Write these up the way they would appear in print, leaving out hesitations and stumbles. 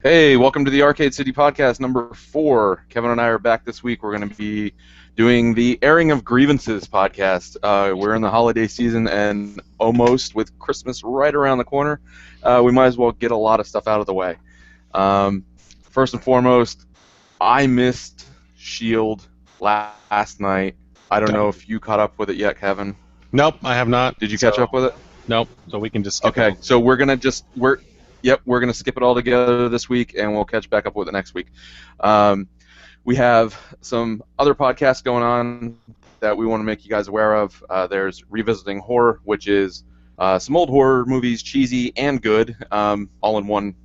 Hey, welcome to the Arcade City Podcast number 4. Kevin and I are back this week. We're going to be doing the Airing of Grievances podcast. We're in the holiday season, and almost with Christmas right around the corner, we might as well get a lot of stuff out of the way. First and foremost, I missed S.H.I.E.L.D. last night. I don't know if you caught up with it yet, Kevin. Nope, I have not. Did you catch up with it? Nope, so we can just skip Okay, it. so we're going to skip it all together this week, and we'll catch back up with it next week. We have some other podcasts going on that we want to make you guys aware of. There's Revisiting Horror, which is some old horror movies, cheesy and good, all in one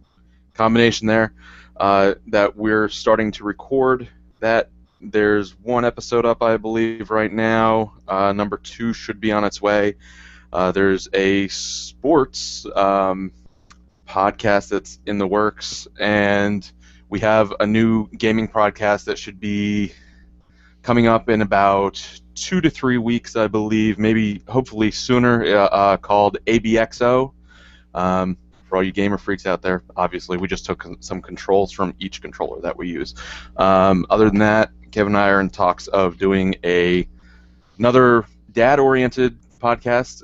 combination there, that we're starting to record. That there's one episode up, I believe, right now. Number 2 should be on its way. There's a sports podcast that's in the works, and we have a new gaming podcast that should be coming up in about 2 to 3 weeks, I believe, maybe hopefully sooner, called ABXO. For all you gamer freaks out there, obviously we just took some controls from each controller that we use. Other than that, Kevin and I are in talks of doing another dad-oriented podcast.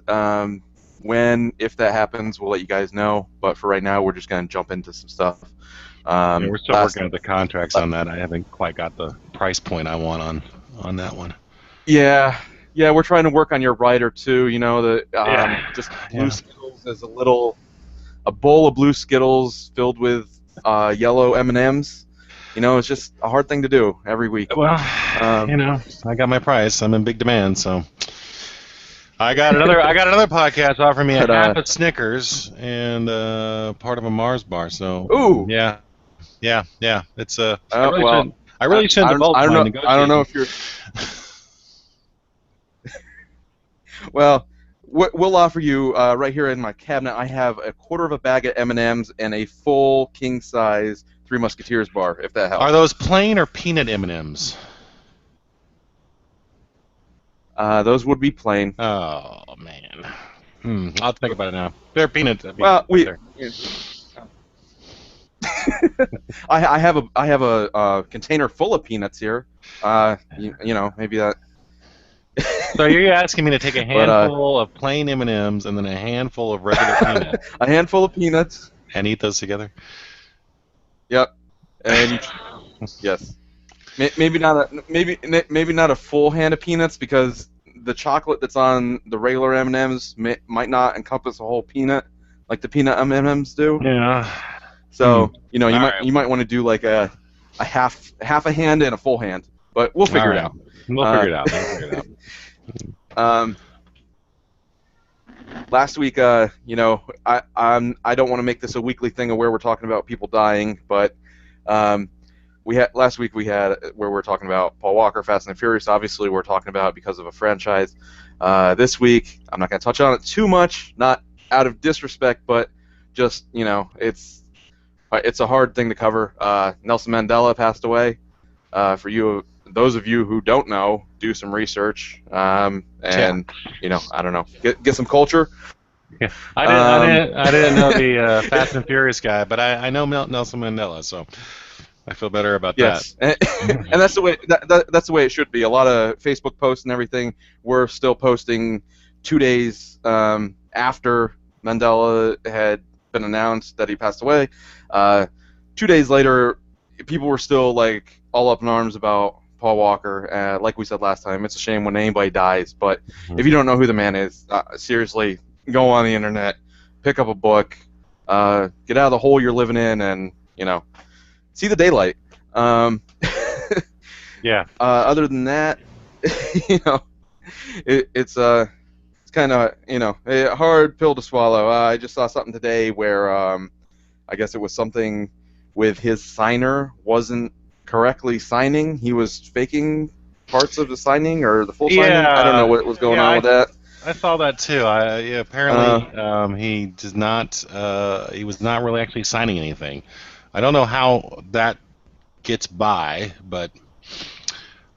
If that happens, we'll let you guys know. But for right now, we're just going to jump into some stuff. We're still working on the contracts on that. I haven't quite got the price point I want on that one. Yeah, we're trying to work on your writer too. You know, just blue Skittles is a bowl of blue Skittles filled with yellow M&Ms. You know, it's just a hard thing to do every week. Well, I got my price. I'm in big demand, so. I got another podcast offering me a half of Snickers and part of a Mars bar. So yeah. It's I really shouldn't divulge my negotiations. I don't know if you're. Well, we'll offer you right here in my cabinet. I have a quarter of a bag of M&Ms and a full king size Three Musketeers bar. If that helps. Are those plain or peanut M&Ms? Those would be plain. Oh man, I'll think about it now. They're peanuts. Well, I have a container full of peanuts here. You know, maybe that. So you're asking me to take a handful of plain M&Ms and then a handful of regular peanuts. A handful of peanuts. And eat those together. Yep. And yes. Maybe not a full hand of peanuts, because the chocolate that's on the regular M&Ms might not encompass a whole peanut like the peanut M&Ms do. Yeah. So you might want to do like a half a hand and a full hand, but we'll figure it out. We'll figure it out. Last week, I don't want to make this a weekly thing of where we're talking about people dying, but last week we had where we're talking about Paul Walker, Fast and Furious. Obviously, we're talking about because of a franchise. This week, I'm not going to touch on it too much, not out of disrespect, but just it's a hard thing to cover. Nelson Mandela passed away. For those of you who don't know, do some research, and I don't know, get some culture. Yeah. I didn't know the Fast and Furious guy, but I know Nelson Mandela, so. I feel better about that. And that's the way that's the way it should be. A lot of Facebook posts and everything, we're still posting 2 days after Mandela had been announced that he passed away. 2 days later, people were still like all up in arms about Paul Walker. Like we said last time, it's a shame when anybody dies. But if you don't know who the man is, seriously, go on the internet, pick up a book, get out of the hole you're living in, and see the daylight. Yeah. Other than that, it's kind of a hard pill to swallow. I just saw something today where I guess it was something with his signer wasn't correctly signing. He was faking parts of the signing or the full signing. I don't know what was going on with that. I saw that too. Apparently, he does not. He was not really actually signing anything. I don't know how that gets by, but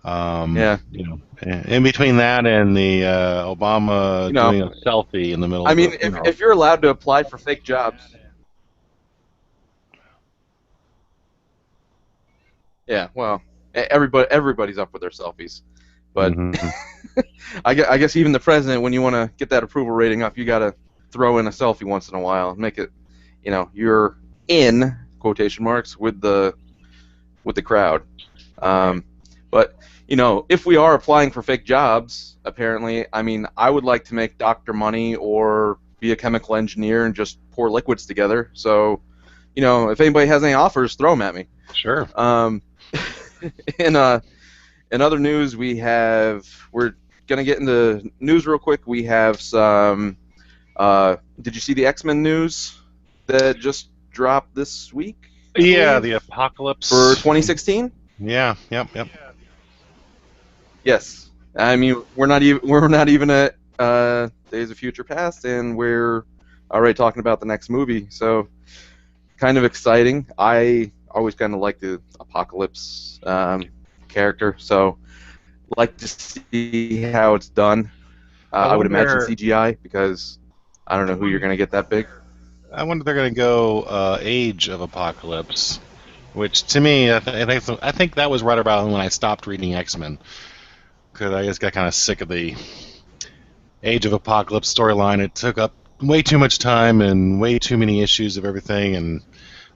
in between that and the Obama doing a selfie in the middle. I mean, if you're allowed to apply for fake jobs, Yeah, well, everybody's up with their selfies, but I guess even the president, when you want to get that approval rating up, you got to throw in a selfie once in a while and make it, you're in quotation marks with the crowd. But if we are applying for fake jobs, apparently, I mean, I would like to make Dr. Money or be a chemical engineer and just pour liquids together. So, if anybody has any offers, throw them at me. Sure. In other news, we're gonna get into news real quick. We have some. Did you see the X-Men news that just dropped this week? Yeah, the Apocalypse for 2016. Yeah. Yep. Yes, I mean we're not even at Days of Future Past, and we're already talking about the next movie. So, kind of exciting. I always kind of like the Apocalypse character, so like to see how it's done. I would imagine CGI, because I don't know who you're going to get that big. I wonder if they're going to go Age of Apocalypse, which to me, I think that was right about when I stopped reading X-Men, because I just got kind of sick of the Age of Apocalypse storyline. It took up way too much time and way too many issues of everything, and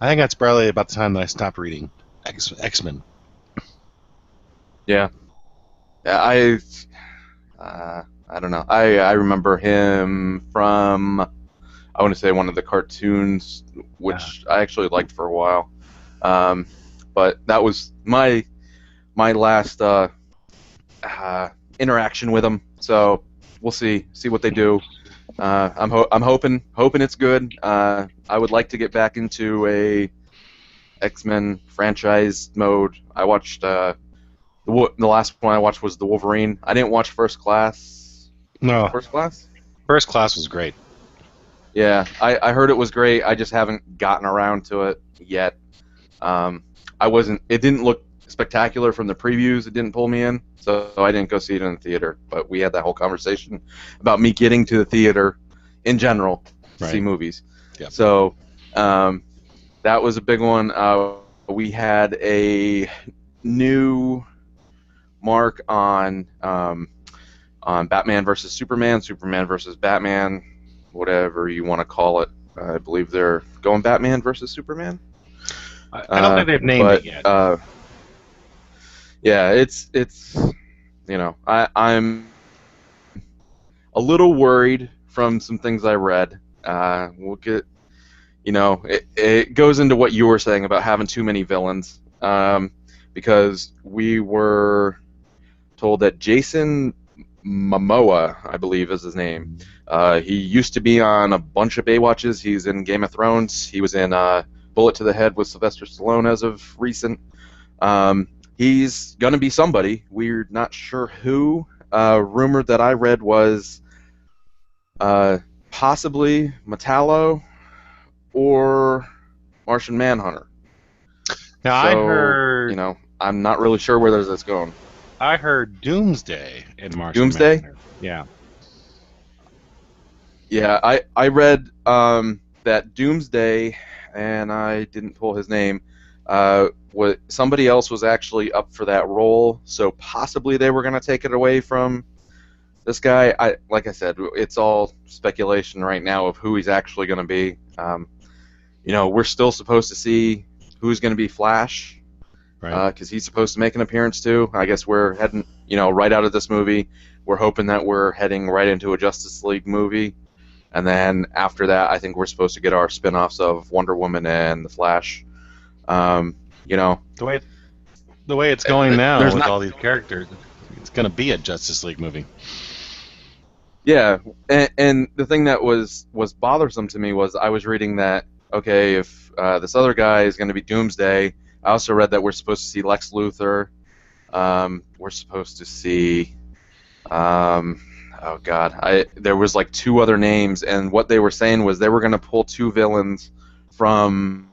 I think that's probably about the time that I stopped reading X-Men. Yeah. I don't know. I remember him from, I want to say, one of the cartoons, which I actually liked for a while. But that was my last interaction with him. So we'll see what they do. I'm hoping it's good. I would like to get back into a X-Men franchise mode. I watched the last one I watched was the Wolverine. I didn't watch First Class. No. First Class? First Class was great. Yeah, I heard it was great. I just haven't gotten around to it yet. It didn't look spectacular from the previews. It didn't pull me in, so I didn't go see it in the theater. But we had that whole conversation about me getting to the theater in general to see movies. Yep. So that was a big one. We had a new mark on Batman versus Superman, Superman versus Batman, whatever you want to call it. I believe they're going Batman versus Superman. I don't think they've named it yet. Yeah, it's I'm a little worried from some things I read. We'll get, it goes into what you were saying about having too many villains, because we were told that Jason Momoa, I believe is his name. He used to be on a bunch of Baywatches. He's in Game of Thrones. He was in Bullet to the Head with Sylvester Stallone as of recent. He's going to be somebody. We're not sure who. Rumor that I read was possibly Metallo or Martian Manhunter. Now, I heard... I'm not really sure where that's going. I heard Doomsday in Martian Doomsday? Manhunter. Yeah. Yeah, I read that Doomsday, and I didn't pull his name, somebody else was actually up for that role, so possibly they were going to take it away from this guy. Like I said, it's all speculation right now of who he's actually going to be. We're still supposed to see who's going to be Flash, because he's supposed to make an appearance too. I guess we're heading, right out of this movie. We're hoping that we're heading right into a Justice League movie, and then after that, I think we're supposed to get our spin-offs of Wonder Woman and the Flash. The way it's going now with all these characters, it's going to be a Justice League movie. Yeah, and the thing that was bothersome to me was I was reading that, okay, if this other guy is going to be Doomsday, I also read that we're supposed to see Lex Luthor. We're supposed to see, oh God, there was like 2 other names, and what they were saying was they were going to pull 2 villains from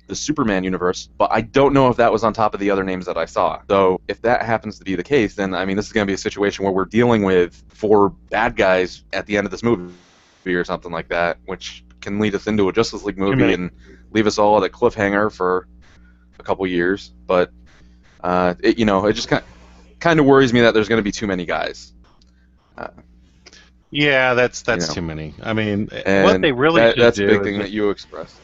the Superman universe, but I don't know if that was on top of the other names that I saw. So if that happens to be the case, then I mean this is going to be a situation where we're dealing with 4 bad guys at the end of this movie or something like that, which can lead us into a Justice League movie and leave us all at a cliffhanger for a couple years. But it just kind of worries me that there's going to be too many guys. Yeah, that's too many. I mean, what they really should do. That's a big thing that you expressed.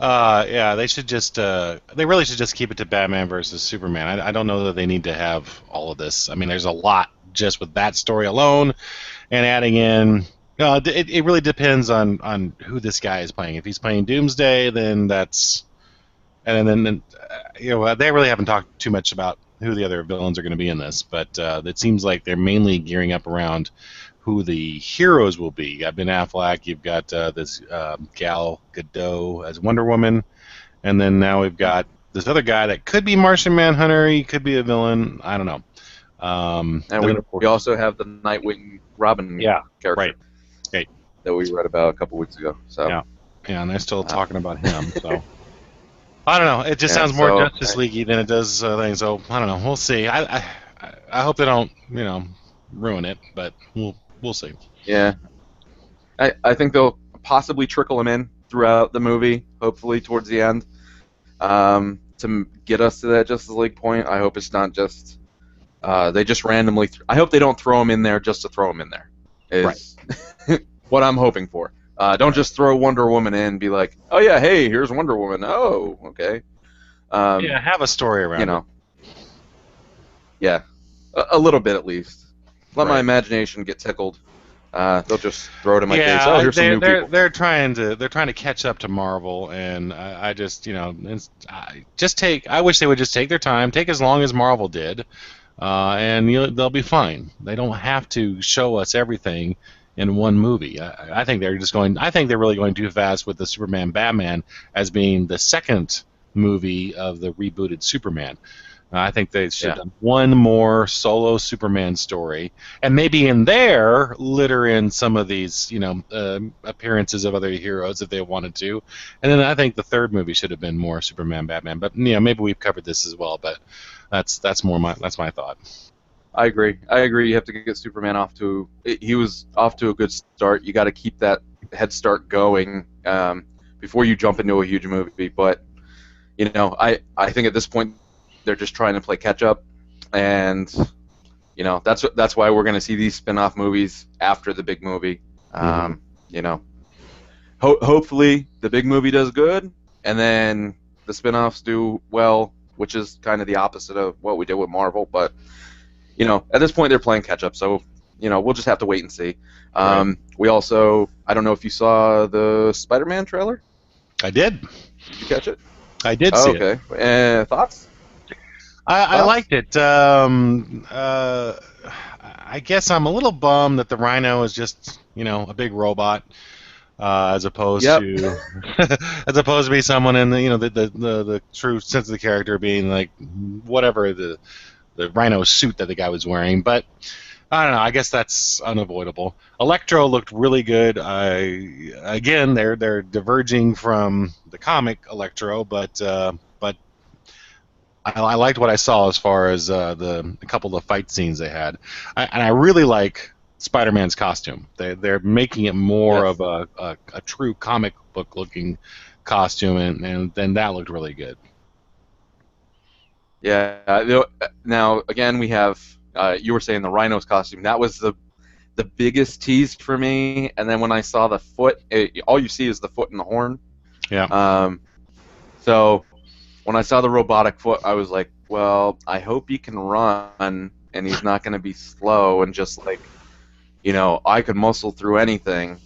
Yeah, they should just. They really should just keep it to Batman versus Superman. I don't know that they need to have all of this. I mean, there's a lot just with that story alone, and adding in. It really depends on who this guy is playing. If he's playing Doomsday, then that's. And then they really haven't talked too much about who the other villains are going to be in this, but it seems like they're mainly gearing up around who the heroes will be. You got Ben Affleck, you've got this Gal Gadot as Wonder Woman, and then now we've got this other guy that could be Martian Manhunter, he could be a villain, I don't know. And we also have the Nightwing Robin character right. that we read about a couple weeks ago. So yeah, and they're still talking about him, so... I don't know. It just sounds more Justice League-y than it does things. So I don't know. We'll see. I hope they don't ruin it, but we'll see. Yeah, I think they'll possibly trickle him in throughout the movie. Hopefully towards the end, to get us to that Justice League point. I hope it's not just they just randomly. I hope they don't throw him in there just to throw him in there. Is what I'm hoping for. Don't just throw Wonder Woman in and be like, oh, yeah, hey, here's Wonder Woman. Oh, okay. Have a story around it. Yeah, a little bit at least. Let my imagination get tickled. They'll just throw it in my face. Oh, here's some new people. They're trying to catch up to Marvel, and I just, I wish they would just take their time, take as long as Marvel did, and they'll be fine. They don't have to show us everything in one movie. I think they're really going too fast with the Superman Batman as being the second movie of the rebooted Superman. I think they should have done one more solo Superman story, and maybe in there litter in some of these, appearances of other heroes if they wanted to. And then I think the third movie should have been more Superman Batman. But maybe we've covered this as well. But that's my thought. I agree. You have to get Superman he was off to a good start. You got to keep that head start going before you jump into a huge movie. But I think at this point they're just trying to play catch up, and that's why we're going to see these spin-off movies after the big movie. Hopefully the big movie does good, and then the spin-offs do well, which is kind of the opposite of what we did with Marvel, but. At this point they're playing catch up, so we'll just have to wait and see. We also, I don't know if you saw the Spider-Man trailer. I did. Did you catch it? I did see it. Okay. Thoughts? I liked it. I guess I'm a little bummed that the Rhino is just a big robot. As opposed to be someone in the true sense of the character being like whatever the Rhino suit that the guy was wearing, but I don't know. I guess that's unavoidable. Electro looked really good. Again, they're diverging from the comic Electro, but I liked what I saw as far as a couple of fight scenes they had, and I really like Spider-Man's costume. They're making it more of a true comic book looking costume, and then that looked really good. Yeah. Now again, we have. You were saying the Rhino's costume. That was the biggest tease for me. And then when I saw the foot, all you see is the foot and the horn. Yeah. So when I saw the robotic foot, I was like, well, I hope he can run and he's not going to be slow and just like, I could muscle through anything,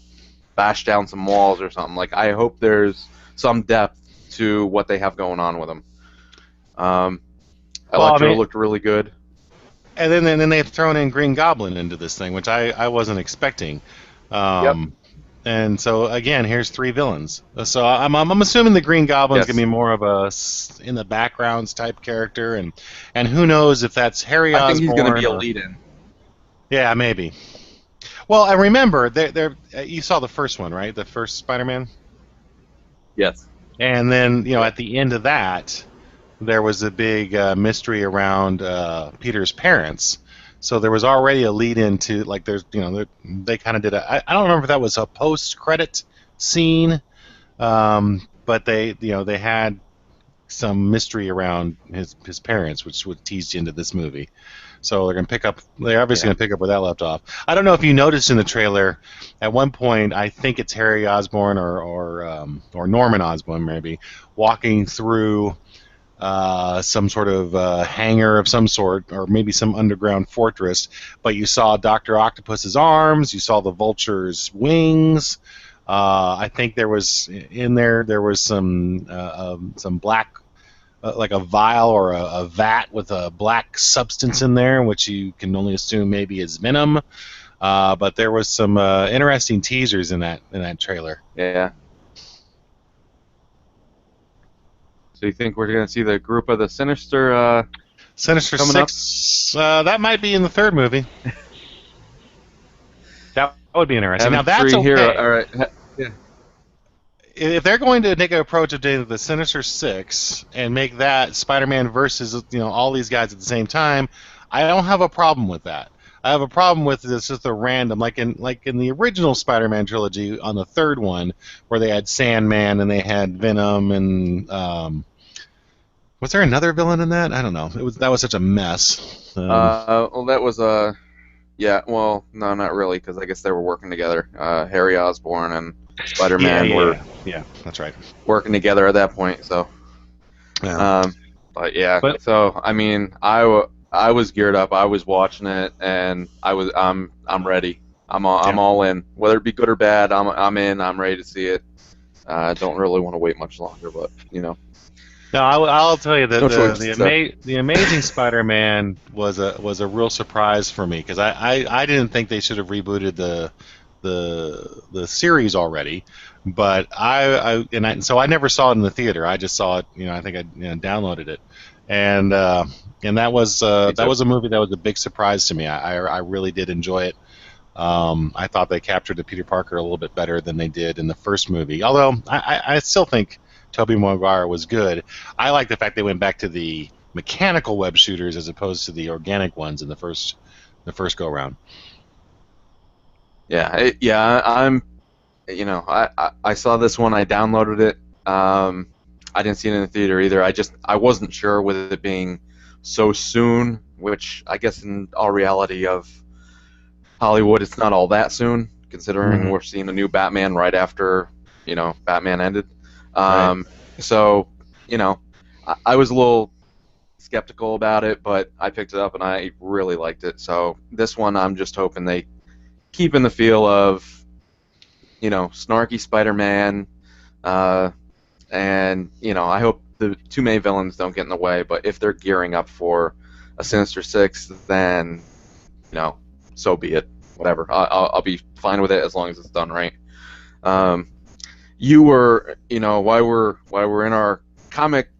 bash down some walls or something. Like I hope there's some depth to what they have going on with him. Electro looked really good. And then they've thrown in Green Goblin into this thing, which I wasn't expecting. And so again, here's 3 villains. So I'm assuming the Green Goblin's gonna be more of a in the backgrounds type character, and who knows if that's Harry Osborn. I think he's gonna be a lead-in. Yeah, maybe. Well, I remember you saw the first one, right? The first Spider-Man. Yes. And then at the end of that, there was a big mystery around Peter's parents. So there was already a lead into, like, there's, they kind of did I don't remember if that was a post-credit scene, but they had some mystery around his parents, which would tease you into this movie. So they're obviously going to pick up where that left off. I don't know if you noticed in the trailer, at one point, I think it's Harry Osborn or Norman Osborn maybe, walking through some sort of hangar of some sort, or maybe some underground fortress, but you saw Dr. Octopus's arms, you saw the Vulture's wings. I think there was some black, like a vial or a vat with a black substance in there, which you can only assume maybe is venom. But there was some interesting teasers in that trailer. Yeah. So you think we're going to see the group of the Sinister? Sinister Six. That might be in the third movie. That would be interesting. Now that's okay. Here, all right. Yeah. If they're going to take an approach of doing the Sinister Six and make that Spider-Man versus all these guys at the same time, I don't have a problem with that. I have a problem with this just a random, like in the original Spider-Man trilogy on the third one, where they had Sandman and they had Venom and was there another villain in that? I don't know. That was such a mess. Well, that was yeah. Well, no, not really, because I guess they were working together. Harry Osborn and Spider-Man were that's right, working together at that point. So, but so I mean, I was geared up. I was watching it, and I'm ready. I'm all in. Whether it be good or bad, I'm in. I'm ready to see it. I don't really want to wait much longer, but No, I'll tell you that the Amazing Spider-Man was a real surprise for me, because I didn't think they should have rebooted the series already, but so I never saw it in the theater. I just saw it. I think I downloaded it, and that was a movie that was a big surprise to me. I really did enjoy it. I thought they captured the Peter Parker a little bit better than they did in the first movie. Although I still think Tobey Maguire was good. I like the fact they went back to the mechanical web shooters as opposed to the organic ones in the first go round. Yeah, I'm. I saw this one. I downloaded it. I didn't see it in the theater either. I wasn't sure with it being so soon, which I guess in all reality of Hollywood, it's not all that soon, considering we're seeing a new Batman right after Batman ended. Right. So I was a little skeptical about it, but I picked it up and I really liked it. So this one, I'm just hoping they keep in the feel of snarky Spider-Man, and I hope the two main villains don't get in the way. But if they're gearing up for a Sinister Six, then so be it. Whatever, I'll be fine with it as long as it's done right. You were, while we're in our comic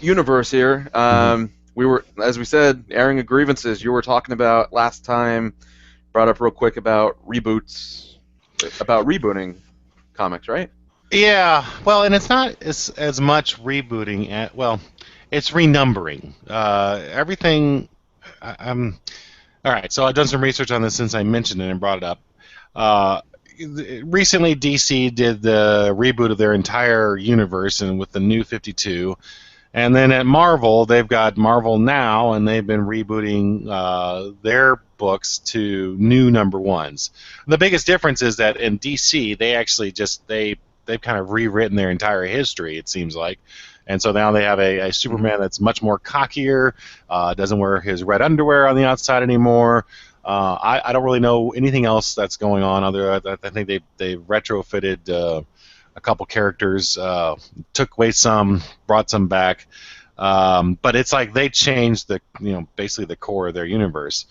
universe here, we were, as we said, airing of grievances. You were talking about last time, brought up real quick about rebooting comics, right? Yeah, well, and it's not as much rebooting it's renumbering. Everything. All right, so I've done some research on this since I mentioned it and brought it up. Recently, DC did the reboot of their entire universe, and with the New 52, and then at Marvel, they've got Marvel Now, and they've been rebooting their books to new number ones. The biggest difference is that in DC, they actually they've kind of rewritten their entire history, it seems like. And so now they have a Superman that's much more cockier, doesn't wear his red underwear on the outside anymore. I don't really know anything else that's going on. I think they retrofitted a couple characters, took away some, brought some back. But it's like they changed basically the core of their universe.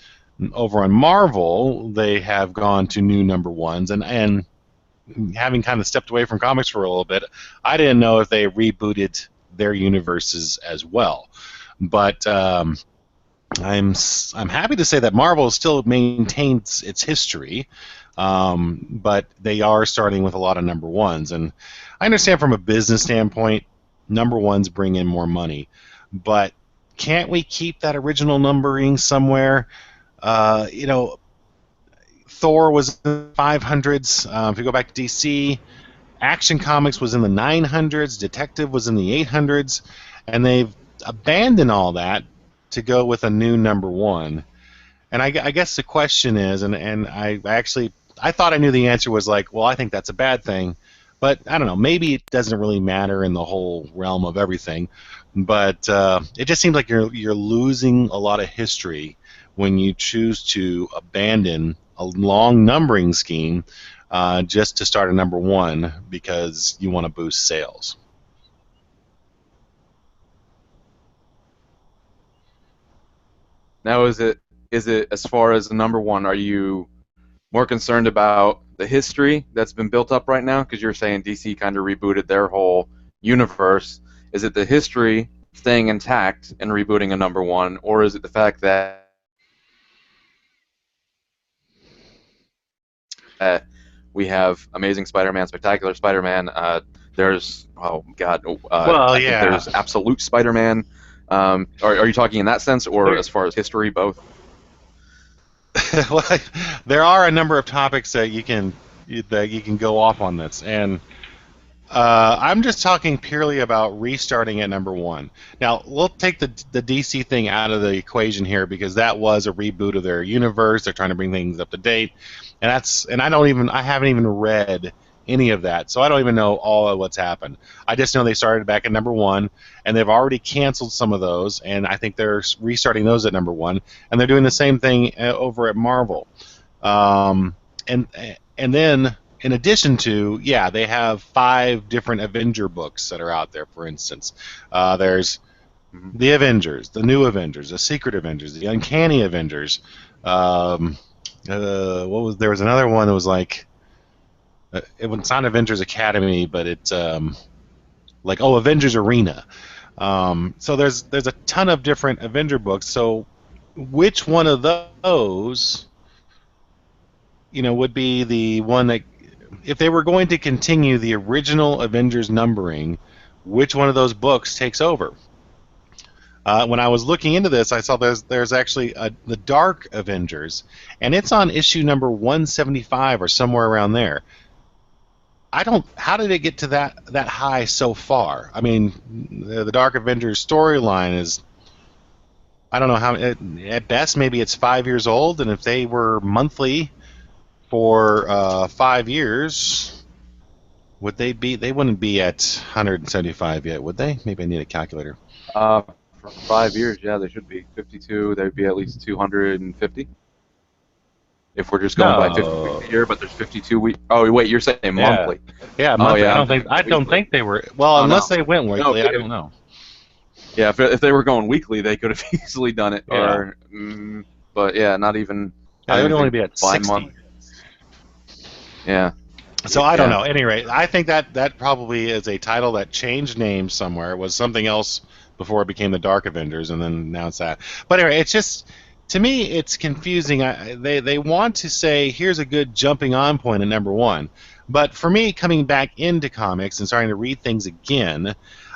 Over on Marvel, they have gone to new number ones, and having kind of stepped away from comics for a little bit, I didn't know if they rebooted their universes as well. But I'm happy to say that Marvel still maintains its history, but they are starting with a lot of number ones. And I understand from a business standpoint, number ones bring in more money, but can't we keep that original numbering somewhere? You know, Thor was in the 500s. If you go back to DC, Action Comics was in the 900s. Detective was in the 800s, and they've abandoned all that to go with a new number one. And I guess the question is, and I thought I knew the answer was like, well, I think that's a bad thing, but I don't know. Maybe it doesn't really matter in the whole realm of everything, but it just seems like you're losing a lot of history when you choose to abandon a long numbering scheme just to start a number one because you want to boost sales. Now, is it as far as the number one? Are you more concerned about the history that's been built up right now? Because you're saying DC kind of rebooted their whole universe. Is it the history staying intact and rebooting a number one, or is it the fact that we have Amazing Spider-Man, Spectacular Spider-Man? There's Well, yeah. There's Absolute Spider-Man. Are you talking in that sense, or as far as history, both? Well, there are a number of topics that you can go off on this, and I'm just talking purely about restarting at number one. Now, we'll take the DC thing out of the equation here because that was a reboot of their universe. They're trying to bring things up to date, and I haven't even read any of that, so I don't even know all of what's happened. I just know they started back at number one, and they've already canceled some of those, and I think they're restarting those at number one, and they're doing the same thing over at Marvel. And then, in addition to, they have 5 different Avenger books that are out there, for instance. There's the Avengers, the New Avengers, the Secret Avengers, the Uncanny Avengers. There was another one that was like, it's not Avengers Academy, but it's Avengers Arena. So there's a ton of different Avenger books. So which one of those, would be the one that, if they were going to continue the original Avengers numbering, which one of those books takes over? When I was looking into this, I saw there's actually the Dark Avengers, and it's on issue number 175 or somewhere around there. How did it get to that high so far? I mean, the Dark Avengers storyline is, I don't know how, at best maybe it's 5 years old, and if they were monthly for 5 years, they wouldn't be at 175 yet, would they? Maybe I need a calculator. For 5 years, yeah, they should be 52. They'd be at least 250. If we're just going by 50 weeks a year, but there's 52 weeks. Oh wait, you're saying monthly? Yeah, monthly. I don't think they were. Well, unless they went weekly, I don't know. Yeah, if they were going weekly, they could have easily done it. Yeah. But yeah, not even. It would only be at 60. Month. Yeah. So I don't know. At any rate, I think that probably is a title that changed names somewhere. It was something else before it became the Dark Avengers, and then now it's that. But anyway, it's just, to me, it's confusing. They want to say, here's a good jumping on point at number one. But for me, coming back into comics and starting to read things again,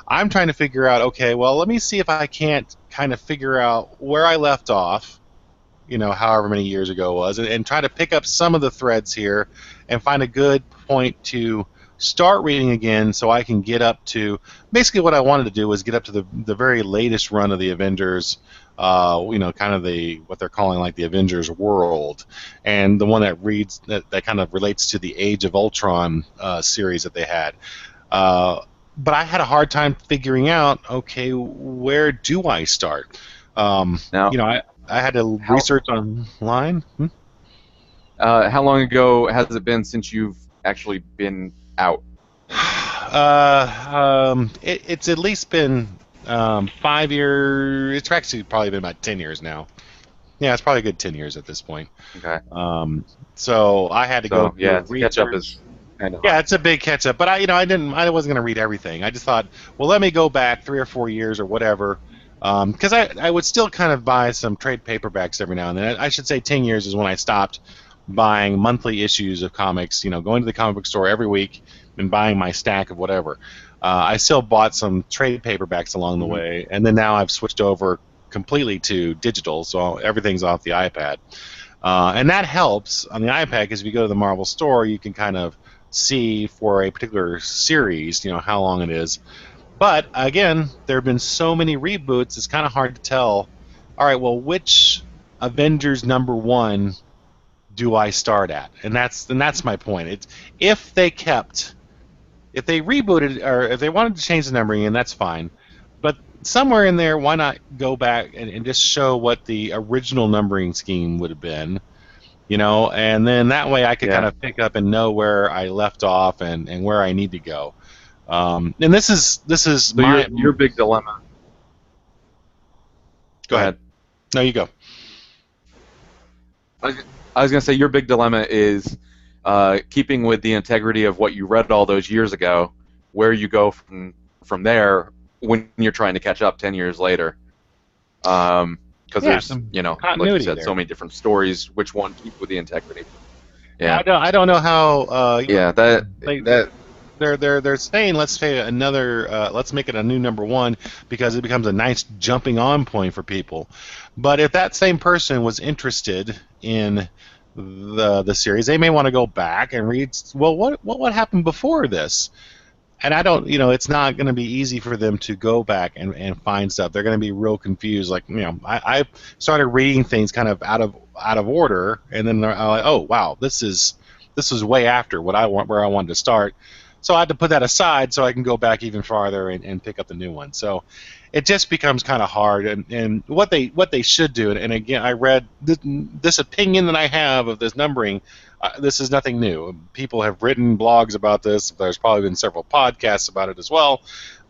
I'm trying to figure out, okay, well, let me see if I can't kind of figure out where I left off, however many years ago it was, and try to pick up some of the threads here and find a good point to start reading again so I can get up to, basically what I wanted to do was get up to the very latest run of the Avengers, kind of what they're calling like the Avengers world, and the one that kind of relates to the Age of Ultron series that they had. But I had a hard time figuring out, okay, where do I start? Now, I had to research online. How long ago has it been since you've actually been out? It's at least been 5 years. It's actually probably been about 10 years now. Yeah, it's probably a good 10 years at this point. Okay. So I had to go. Yeah, catch up is kind of. Yeah, it's a big catch up. But I wasn't going to read everything. I just thought, well, let me go back 3 or 4 years or whatever. Because I would still kind of buy some trade paperbacks every now and then. I should say 10 years is when I stopped buying monthly issues of comics, going to the comic book store every week and buying my stack of whatever. I still bought some trade paperbacks along the way, and then now I've switched over completely to digital, so everything's off the iPad. And that helps on the iPad because if you go to the Marvel store, you can kind of see for a particular series, how long it is. But again, there have been so many reboots, it's kind of hard to tell. All right, well, which Avengers #1 do I start at? And that's my point. It's if they rebooted, or if they wanted to change the numbering, and that's fine. But somewhere in there, why not go back and just show what the original numbering scheme would have been, and then that way I could kind of pick up and know where I left off and where I need to go. And this is so your big dilemma. Go ahead. No, you go. I was going to say your big dilemma is keeping with the integrity of what you read all those years ago, where you go from there when you're trying to catch up 10 years later. Because there's, like you said, so many different stories. Which one keep with the integrity? Yeah, I don't know how. They're saying let's make it a new #1 because it becomes a nice jumping on point for people. But if that same person was interested in the series, they may want to go back and read. Well, what happened before this? And I don't, it's not going to be easy for them to go back and find stuff. They're going to be real confused. Like, I started reading things kind of out of order, and then they're like, oh wow, this is way after where I wanted to start. So I had to put that aside so I can go back even farther and pick up the new one. So it just becomes kind of hard. And what they should do, and again, I read this opinion that I have of this numbering. This is nothing new. People have written blogs about this. There's probably been several podcasts about it as well.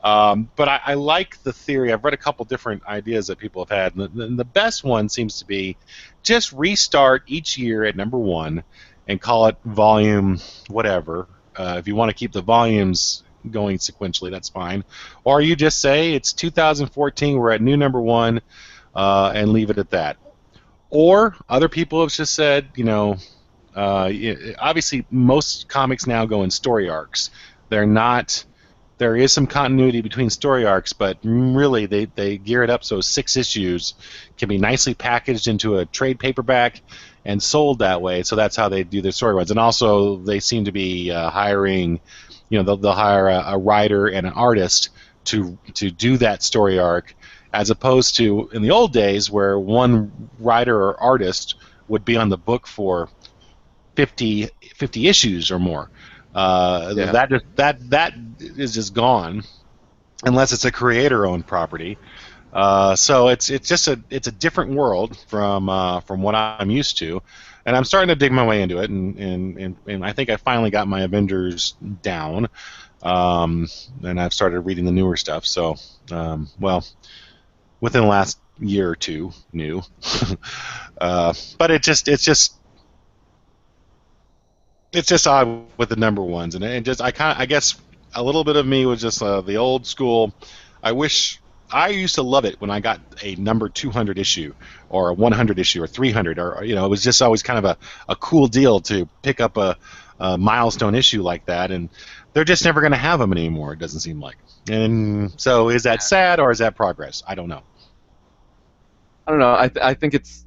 But I like the theory. I've read a couple different ideas that people have had. And the best one seems to be just restart each year at #1 and call it volume whatever. If you want to keep the volumes going sequentially, that's fine. Or you just say it's 2014, we're at new #1, and leave it at that. Or other people have just said, obviously most comics now go in story arcs. There is some continuity between story arcs, but really they gear it up so 6 issues can be nicely packaged into a trade paperback and sold that way. So that's how they do their story runs. And also they seem to be hiring, they'll hire a writer and an artist to do that story arc, as opposed to in the old days where one writer or artist would be on the book for 50 issues or more. That is just gone, unless it's a creator-owned property. So it's a different world from what I'm used to, and I'm starting to dig my way into it, and I think I finally got my Avengers down, and I've started reading the newer stuff. So within the last year or two, new, but it's just odd with the #1s, and I guess a little bit of me was just the old school. I used to love it when I got a number 200 issue or a 100 issue or 300, or it was just always kind of a cool deal to pick up a milestone issue like that, and they're just never going to have them anymore, it doesn't seem like. And so is that sad or is that progress? I don't know. I don't know. I think it's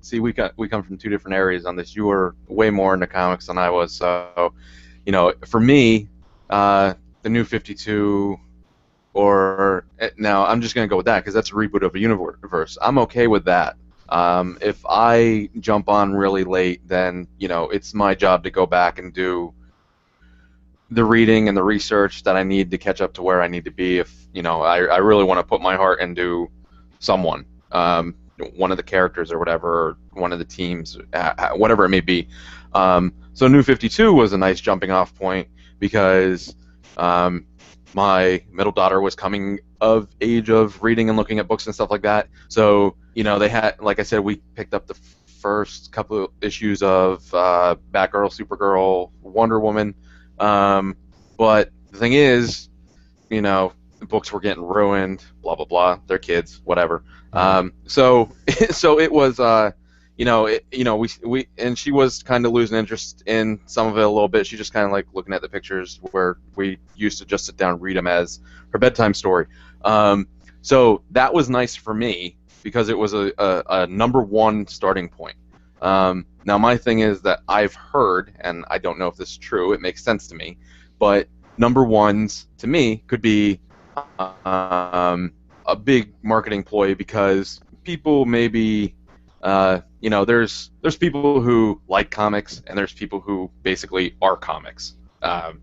see, we come from two different areas on this. You were way more into comics than I was, so for me, the New 52, or now I'm just gonna go with that because that's a reboot of a universe. I'm okay with that. If I jump on really late, then it's my job to go back and do the reading and the research that I need to catch up to where I need to be. If I really want to put my heart into someone, one of the characters or whatever, or one of the teams, whatever it may be. So New 52 was a nice jumping off point because my middle daughter was coming of age of reading and looking at books and stuff like that. So they had, like I said, we picked up the first couple of issues of Batgirl, Supergirl, Wonder Woman. But the thing is, the books were getting ruined, blah blah blah. They're kids, whatever. So it was, we and she was kind of losing interest in some of it a little bit. She just kind of like looking at the pictures where we used to just sit down and read them as her bedtime story. So that was nice for me because it was a number one starting point. Now my thing is that I've heard, and I don't know if this is true, it makes sense to me, but number ones to me could be a big marketing ploy because people maybe, there's people who like comics and there's people who basically are comics.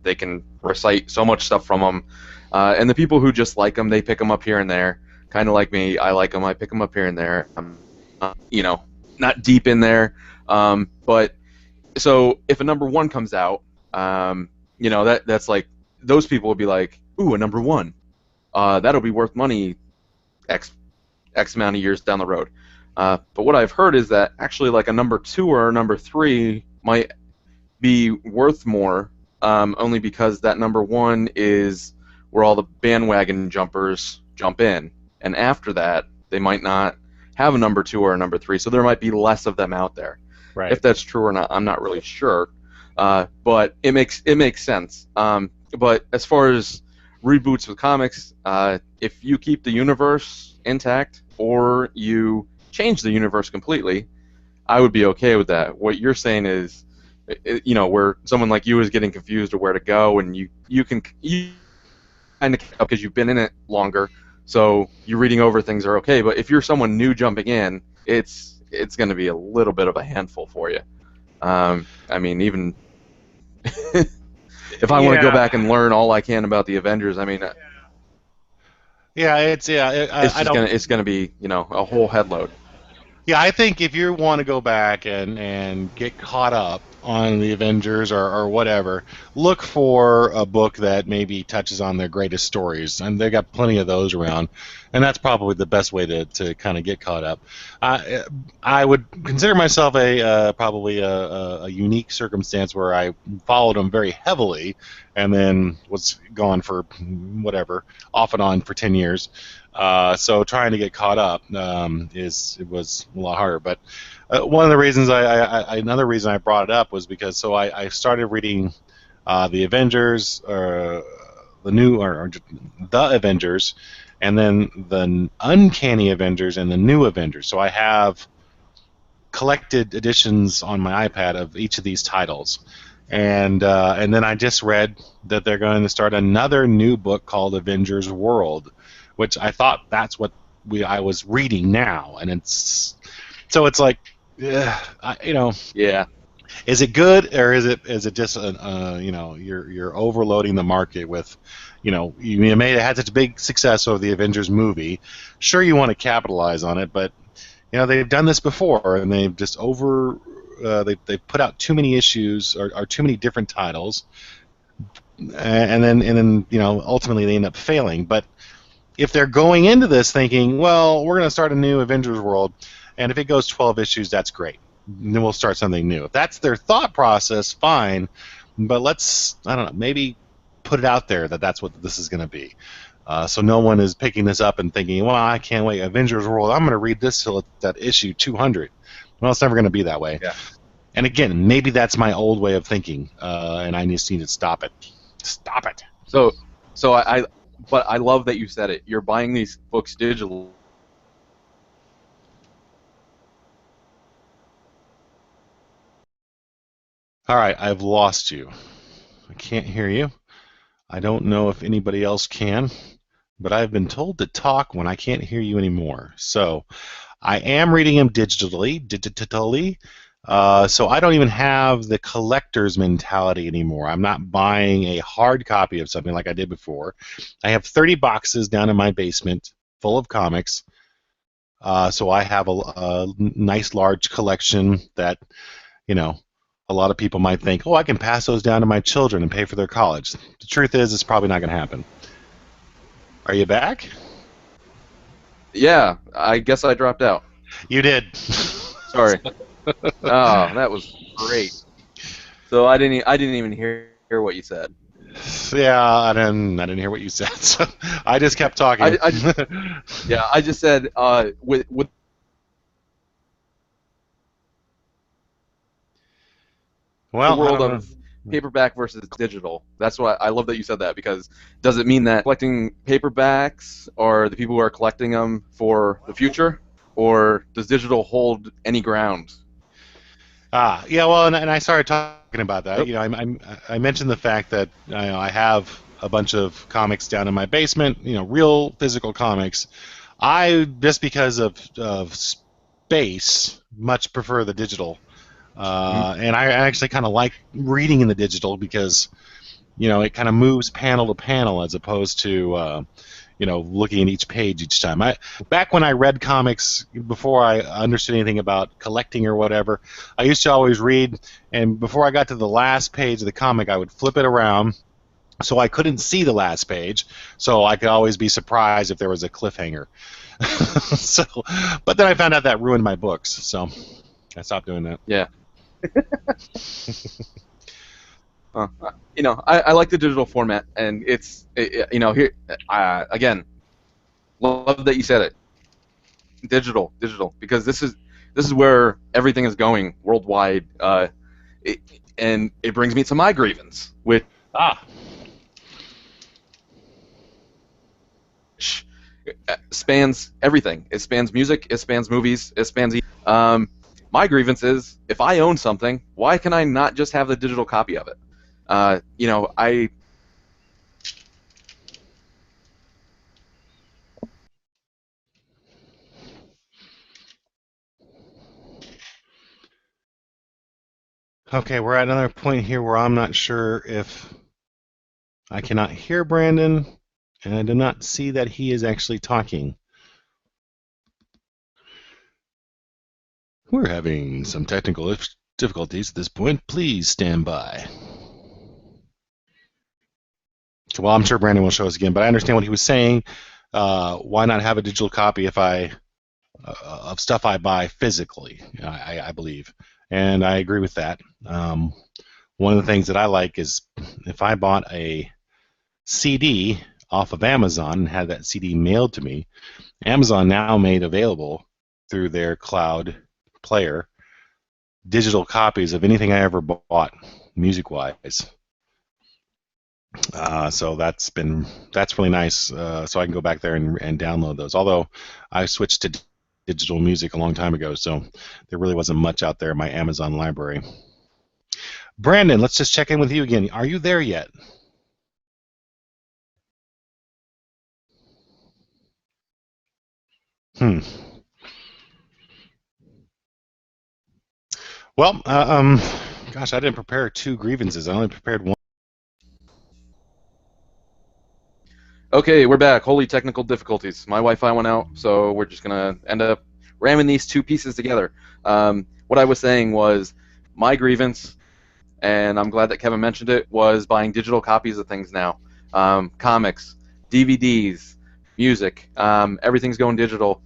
They can recite so much stuff from them, and the people who just like them, they pick them up here and there. Kind of like me, I like them, I pick them up here and there. I'm, not deep in there, but so if a number one comes out, that's like those people will be like, ooh, a number one, that'll be worth money, X amount of years down the road. But what I've heard is that actually like a number two or a number three might be worth more, only because that number one is where all the bandwagon jumpers jump in, and after that they might not have a number two or a number three, so there might be less of them out there. Right. If that's true or not, I'm not really sure, but it makes sense. But as far as reboots with comics, if you keep the universe intact or you change the universe completely, I would be okay with that. What you're saying is, where someone like you is getting confused of where to go, and you kind of, because you've been in it longer, so you reading over things are okay. But if you're someone new jumping in, it's going to be a little bit of a handful for you. I mean, even if I want to go back and learn all I can about the Avengers, I mean, it's going to be a whole headload. Yeah, I think if you want to go back and get caught up on the Avengers or whatever, look for a book that maybe touches on their greatest stories, and they got plenty of those around, and that's probably the best way to kind of get caught up. I would consider myself probably a unique circumstance where I followed them very heavily, and then was gone for whatever, off and on for 10 years. So trying to get caught up it was a lot harder. But one of the reasons another reason I brought it up was because I started reading the Avengers, the Avengers, and then the Uncanny Avengers and the New Avengers. So I have collected editions on my iPad of each of these titles. And then I just read that they're going to start another new book called Avengers World, which I thought that's what I was reading now, and it's like, yeah. Is it good, or is it just you're overloading the market with, you made it had such a big success over the Avengers movie, sure you want to capitalize on it, but they've done this before and they've just they've put out too many issues or too many different titles, and then ultimately they end up failing. But if they're going into this thinking, well, we're going to start a new Avengers World, and if it goes 12 issues, that's great. Then we'll start something new. If that's their thought process, fine. But let's, I don't know, maybe put it out there that that's what this is going to be. So no one is picking this up and thinking, well, I can't wait, Avengers World, I'm going to read this till that issue 200. Well, it's never going to be that way. Yeah. And again, maybe that's my old way of thinking, and I just need to stop it. Stop it. But I love that you said it. You're buying these books digitally. All right, I've lost you. I can't hear you. I don't know if anybody else can, but I've been told to talk when I can't hear you anymore. So I am reading them digitally. So I don't even have the collector's mentality anymore. I'm not buying a hard copy of something like I did before. I have 30 boxes down in my basement full of comics. So I have a nice large collection that, a lot of people might think, oh, I can pass those down to my children and pay for their college. The truth is, it's probably not going to happen. Are you back? Yeah, I guess I dropped out. You did. Sorry. Oh, that was great. So I didn't even hear what you said. Yeah, I didn't hear what you said. So I just kept talking. I just said with well, the world of paperback versus digital. That's why I love that you said that, because does it mean that collecting paperbacks are the people who are collecting them for the future, or does digital hold any ground? Yeah, well, and I started talking about that. You know, I mentioned the fact that I have a bunch of comics down in my basement. You know, real physical comics. I, just because of space, much prefer the digital. And I actually kind of like reading in the digital because, you know, it kind of moves panel to panel as opposed to, you know, looking at each page each time. Back when I read comics, before I understood anything about collecting or whatever, I used to always read, and before I got to the last page of the comic, I would flip it around so I couldn't see the last page, so I could always be surprised if there was a cliffhanger. So, but then I found out that ruined my books, so I stopped doing that. Yeah. You know, I like the digital format, and you know, here again, love that you said it. Digital, because this is where everything is going worldwide, and it brings me to my grievance, which spans everything. It spans music, it spans movies, it spans. My grievance is, if I own something, why can I not just have the digital copy of it? You know, Okay, we're at another point here where I'm not sure if I cannot hear Brandon, and I do not see that he is actually talking. We're having some technical difficulties at this point. Please stand by. Well, I'm sure Brandon will show us again, but I understand what he was saying. Why not have a digital copy if of stuff I buy physically? I believe, and I agree with that. One of the things that I like is if I bought a CD off of Amazon and had that CD mailed to me, Amazon now made available through their cloud player digital copies of anything I ever bought music-wise. So that's really nice. So I can go back there and download those. Although I switched to digital music a long time ago, so there really wasn't much out there in my Amazon library. Brandon, let's just check in with you again. Are you there yet? Well, gosh, I didn't prepare 2 grievances. I only prepared 1. Okay, we're back. Holy technical difficulties. My Wi-Fi went out, so we're just gonna end up ramming these 2 pieces together. What I was saying was, my grievance, and I'm glad that Kevin mentioned it, was buying digital copies of things now. Comics, DVDs, music, everything's going digital.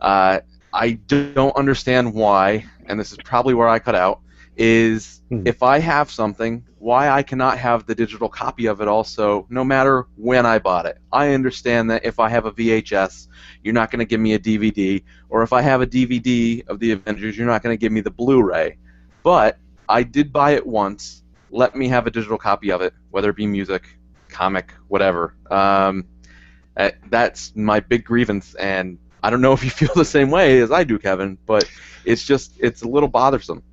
I don't understand why, and this is probably where I cut out, is if I have something, why I cannot have the digital copy of it also, no matter when I bought it. I understand that if I have a VHS, you're not going to give me a DVD, or if I have a DVD of the Avengers, you're not going to give me the Blu-ray. But I did buy it once. Let me have a digital copy of it, whether it be music, comic, whatever. That's my big grievance, and I don't know if you feel the same way as I do, Kevin, but it's a little bothersome.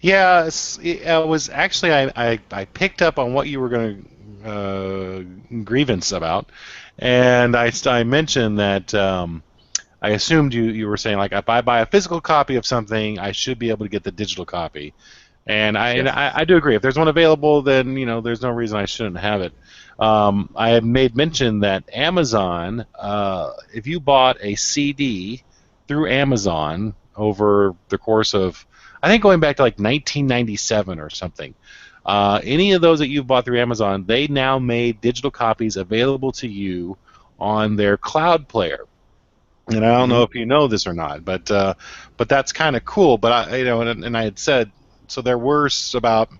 Yeah, it was actually, I picked up on what you were going to grievance about, and I mentioned that I assumed you were saying, like, if I buy a physical copy of something, I should be able to get the digital copy. And I do agree. If there's one available, then there's no reason I shouldn't have it. I have made mention that Amazon, if you bought a CD through Amazon over the course of, I think going back to like 1997 or something, any of those that you've bought through Amazon, they now made digital copies available to you on their cloud player. And I don't know if you know this or not, but that's kind of cool. But and I had said, so there were about,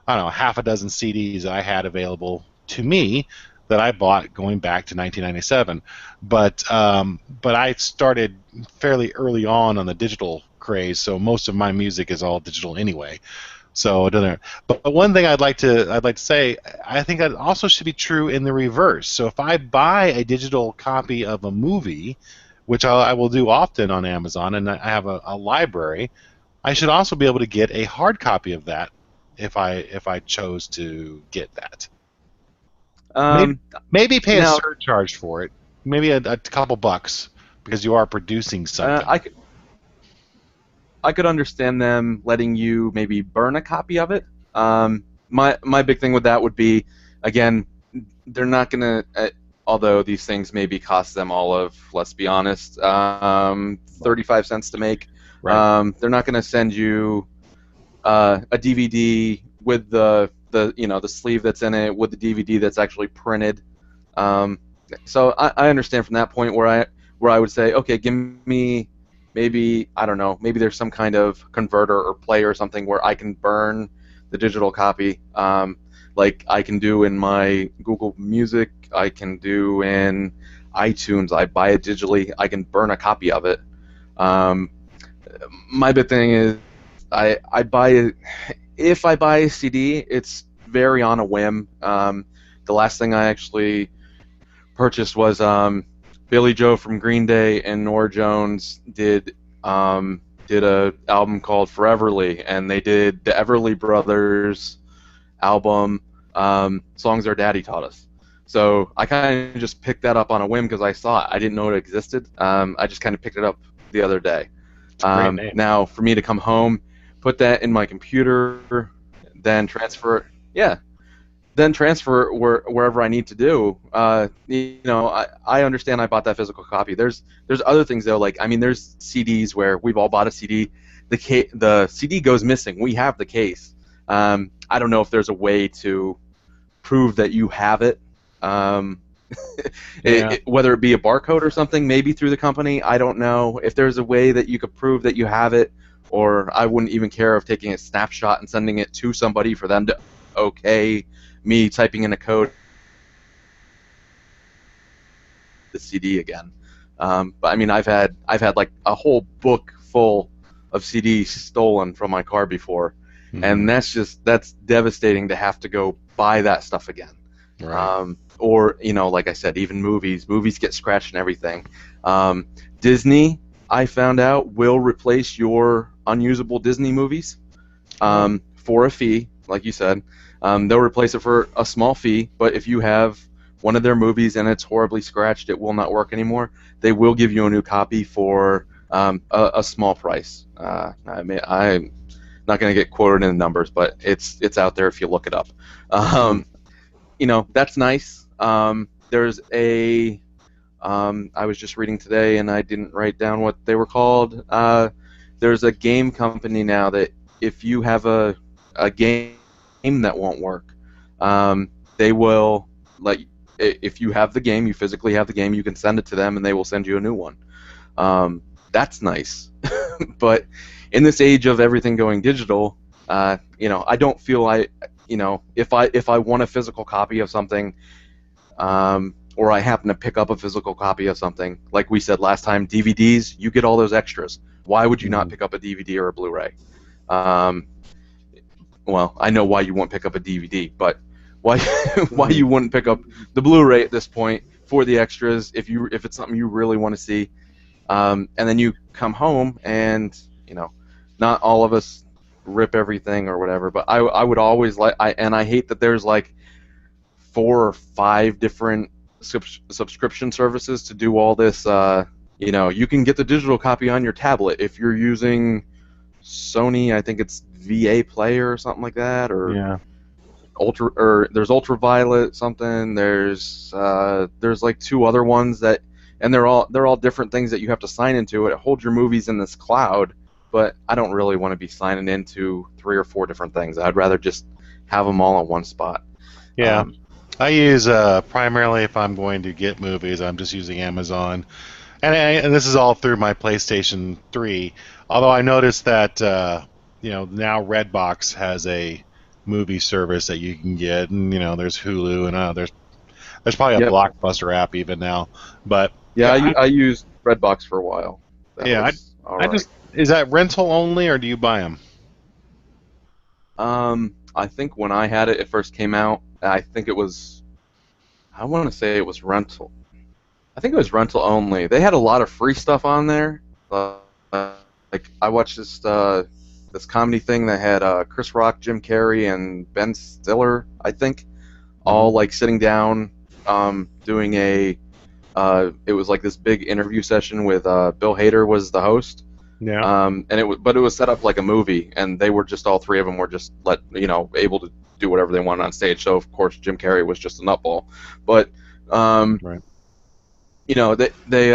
I don't know, half a dozen CDs that I had available to me that I bought going back to 1997. But I started fairly early on the digital craze, so most of my music is all digital anyway. So it doesn't. But one thing I'd like to say, I think that also should be true in the reverse. So if I buy a digital copy of a movie, which I will do often on Amazon, and I have a library, I should also be able to get a hard copy of that if I chose to get that. Maybe pay a surcharge for it, maybe a couple bucks, because you are producing something. I could understand them letting you maybe burn a copy of it. My big thing with that would be, again, they're not going to, although these things maybe cost them all of, let's be honest, 35 cents to make. Right. They're not going to send you a DVD with the sleeve that's in it, with the DVD that's actually printed. So I understand from that point where I would say, okay, give me maybe, I don't know, maybe there's some kind of converter or player or something where I can burn the digital copy, like I can do in my Google Music, I can do in iTunes. I buy it digitally, I can burn a copy of it. My big thing is I buy it. If I buy a CD, it's very on a whim. The last thing I actually purchased was Billy Joe from Green Day and Norah Jones did a album called Foreverly, and they did the Everly Brothers album, Songs Our Daddy Taught Us. So I kind of just picked that up on a whim because I saw it. I didn't know it existed. I just kind of picked it up the other day. Now, for me to come home, put that in my computer, then transfer it. Yeah. Then transfer it wherever I need to do. I understand I bought that physical copy. There's other things though, like there's CDs where we've all bought a CD. The CD goes missing. We have the case. I don't know if there's a way to prove that you have it. Whether it be a barcode or something, maybe through the company. I don't know if there's a way that you could prove that you have it, or I wouldn't even care of taking a snapshot and sending it to somebody for them to okay me typing in a code the CD again. But I've had like a whole book full of CDs stolen from my car before, and that's devastating to have to go buy that stuff again. Right. Or like I said, even movies get scratched and everything. Disney, I found out, will replace your unusable Disney movies for a fee, like you said. They'll replace it for a small fee, but if you have one of their movies and it's horribly scratched, it will not work anymore. They will give you a new copy for a small price. I'm not going to get quoted in the numbers, but it's out there if you look it up. That's nice. There's a I was just reading today and I didn't write down what they were called. There's a game company now that if you have a game that won't work, they will if you have the game, you physically have the game, you can send it to them and they will send you a new one. That's nice. But in this age of everything going digital, I don't feel if I want a physical copy of something, or I happen to pick up a physical copy of something, like we said last time, DVDs, you get all those extras. Why would you not pick up a DVD or a Blu-ray? Well, I know why you won't pick up a DVD, but why you wouldn't pick up the Blu-ray at this point for the extras if it's something you really want to see, and then you come home and not all of us rip everything or whatever, but I would always I hate that there's like 4 or 5 different subscription services to do all this. You can get the digital copy on your tablet if you're using Sony. I think it's VA Player or something like that, or there's Ultraviolet something. There's like 2 other ones that, and they're all different things that you have to sign into. It holds your movies in this cloud, but I don't really want to be signing into 3 or 4 different things. I'd rather just have them all in one spot. Yeah. I use primarily, if I'm going to get movies, I'm just using Amazon, and this is all through my PlayStation 3. Although I noticed that now Redbox has a movie service that you can get, and there's Hulu, and there's probably a Blockbuster app even now. But I used Redbox for a while. Is that rental only, or do you buy them? I think when I had it, it first came out. I think it was. I want to say it was rental. I think it was rental only. They had a lot of free stuff on there. Like I watched this comedy thing that had Chris Rock, Jim Carrey, and Ben Stiller. I think all like sitting down, doing a. It was like this big interview session with Bill Hader was the host. Yeah. And it was set up like a movie, and they were just all three of them were just able to do whatever they wanted on stage. So of course Jim Carrey was just a nutball, but Right. they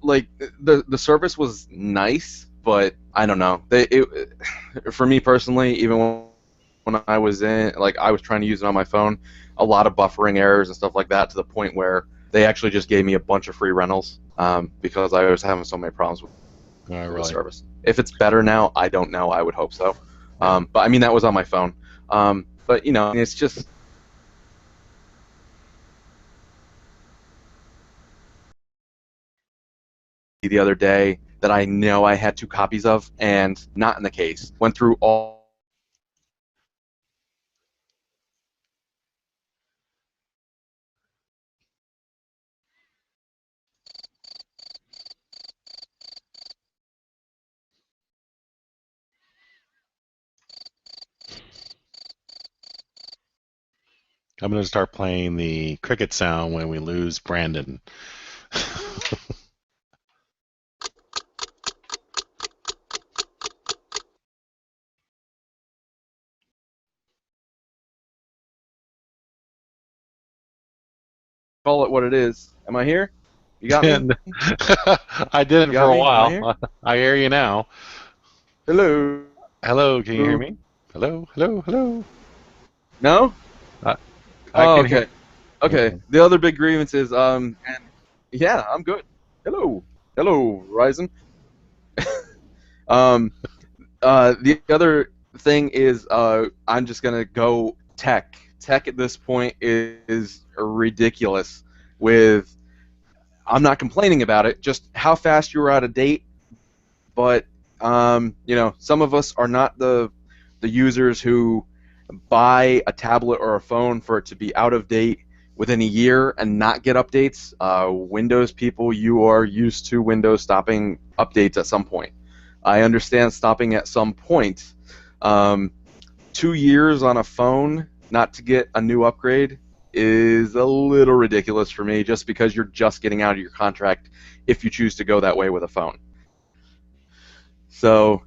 like the service was nice, but I don't know. For me personally, even when I was I was trying to use it on my phone, a lot of buffering errors and stuff like that to the point where they actually just gave me a bunch of free rentals because I was having so many problems with the service. If it's better now, I don't know. I would hope so. But I mean, that was on my phone. But it's just the other day that I know I had 2 copies of, and not in the case. Went through all. I'm going to start playing the cricket sound when we lose Brandon. Call it what it is. Am I here? You got me? I did it for a while. I hear you now. Hello. Hello, can you hear me? Hello, hello, hello. No? I okay. Hear. Okay. The other big grievance is, yeah, I'm good. Hello. Hello, Ryzen. The other thing is, I'm just gonna go tech. Tech at this point is ridiculous. I'm not complaining about it, just how fast you're out of date. But some of us are not the users who buy a tablet or a phone for it to be out of date within a year and not get updates. Windows people, you are used to Windows stopping updates at some point. I understand stopping at some point. 2 years on a phone not to get a new upgrade is a little ridiculous for me, just because you're just getting out of your contract if you choose to go that way with a phone. So,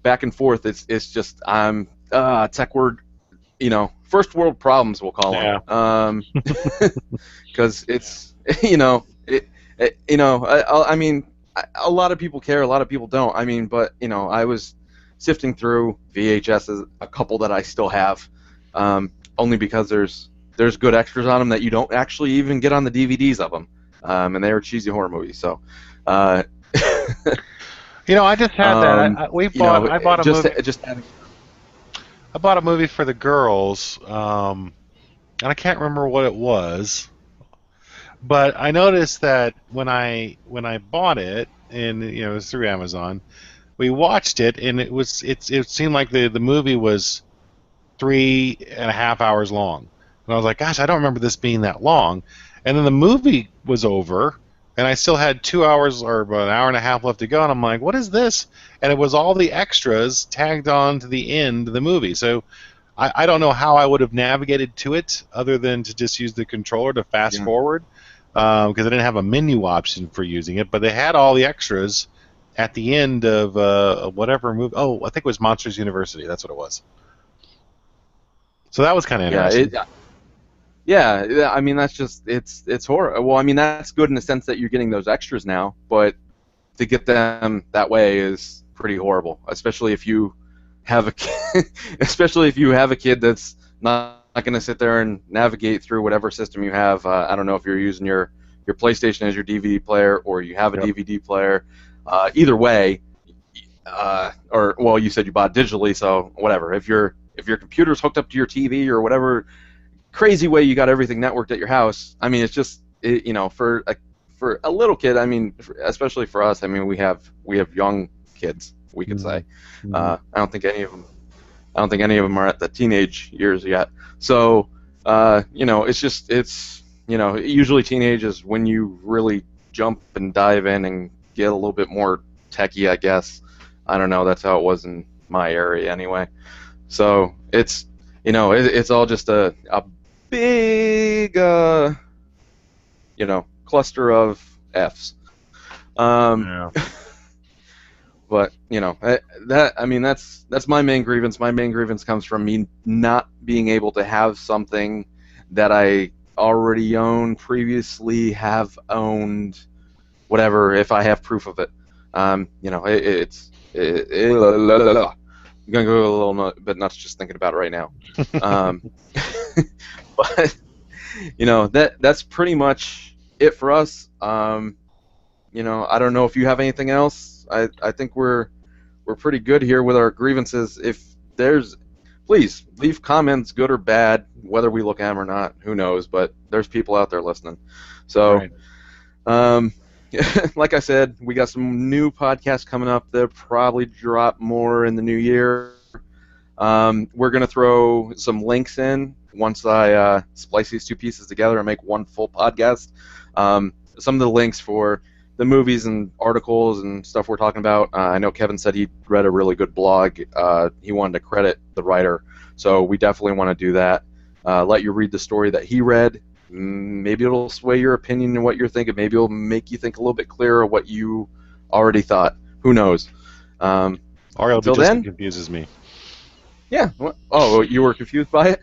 back and forth, it's just tech word, first world problems, we'll call them. Because it's, I mean, a lot of people care, a lot of people don't. I mean, but, I was sifting through VHSs, a couple that I still have, only because there's good extras on them that you don't actually even get on the DVDs of them, and they were cheesy horror movies. So, I just had that. I bought a movie. I bought a movie for the girls, and I can't remember what it was. But I noticed that when I bought it, and it was through Amazon, we watched it, and it seemed like the movie was 3.5 hours long. And I was like, gosh, I don't remember this being that long. And then the movie was over, and I still had 2 hours or about an hour and a half left to go, and I'm like, what is this? And it was all the extras tagged on to the end of the movie. So I don't know how I would have navigated to it other than to just use the controller to fast forward, because I didn't have a menu option for using it, but they had all the extras at the end of whatever movie. Oh, I think it was Monsters University. That's what it was. So that was kind of interesting. Yeah, I mean, that's just, it's horror. Well, I mean, that's good in the sense that you're getting those extras now, but to get them that way is pretty horrible, especially if you have a kid, that's not going to sit there and navigate through whatever system you have. I don't know if you're using your PlayStation as your DVD player or you have a DVD player. Either way, or, well, you said you bought digitally, so whatever. If your computer's hooked up to your TV or whatever crazy way you got everything networked at your house, I mean, it's just, for a little kid, I mean, especially for us, I mean, we have young kids, we could say. I don't think any of them I don't think any of them are at the teenage years yet. So, it's usually teenage is when you really jump and dive in and get a little bit more techie, I guess. I don't know. That's how it was in my area anyway. So it's all just a big, cluster of Fs. Yeah. But that's my main grievance. My main grievance comes from me not being able to have something that I already own, previously have owned, whatever. If I have proof of it, I'm gonna go a little bit nuts just thinking about it right now. But that's pretty much it for us. I don't know if you have anything else. I think we're pretty good here with our grievances. If there's, please leave comments, good or bad, whether we look at them or not. Who knows? But there's people out there listening. So, right. Like I said, we got some new podcasts coming up. They'll probably drop more in the new year. We're gonna throw some links in once I splice these two pieces together and make one full podcast. Some of the links for the movies and articles and stuff we're talking about. I know Kevin said he read a really good blog. He wanted to credit the writer, so we definitely want to do that. Let you read the story that he read. Maybe it'll sway your opinion and what you're thinking. Maybe it'll make you think a little bit clearer what you already thought. Who knows? Or it'll be just then, confuses me. Yeah. Oh, you were confused by it?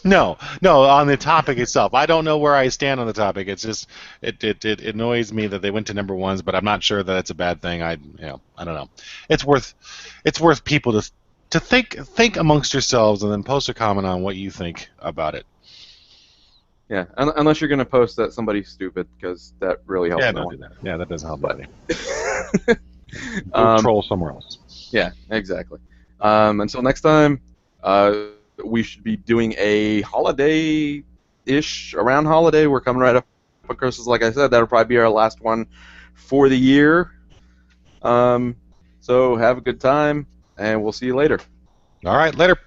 No, on the topic itself. I don't know where I stand on the topic. It's just it annoys me that they went to number ones, but I'm not sure that it's a bad thing. I don't know. It's worth people to think amongst yourselves and then post a comment on what you think about it. Yeah, unless you're going to post that somebody's stupid, because that really helps. Yeah, don't do that. Yeah, that doesn't help anybody. Troll somewhere else. Yeah, exactly. Until next time, we should be doing a holiday-ish, around holiday. We're coming right up on Christmas, like I said. That'll probably be our last one for the year. So have a good time, and we'll see you later. All right, later.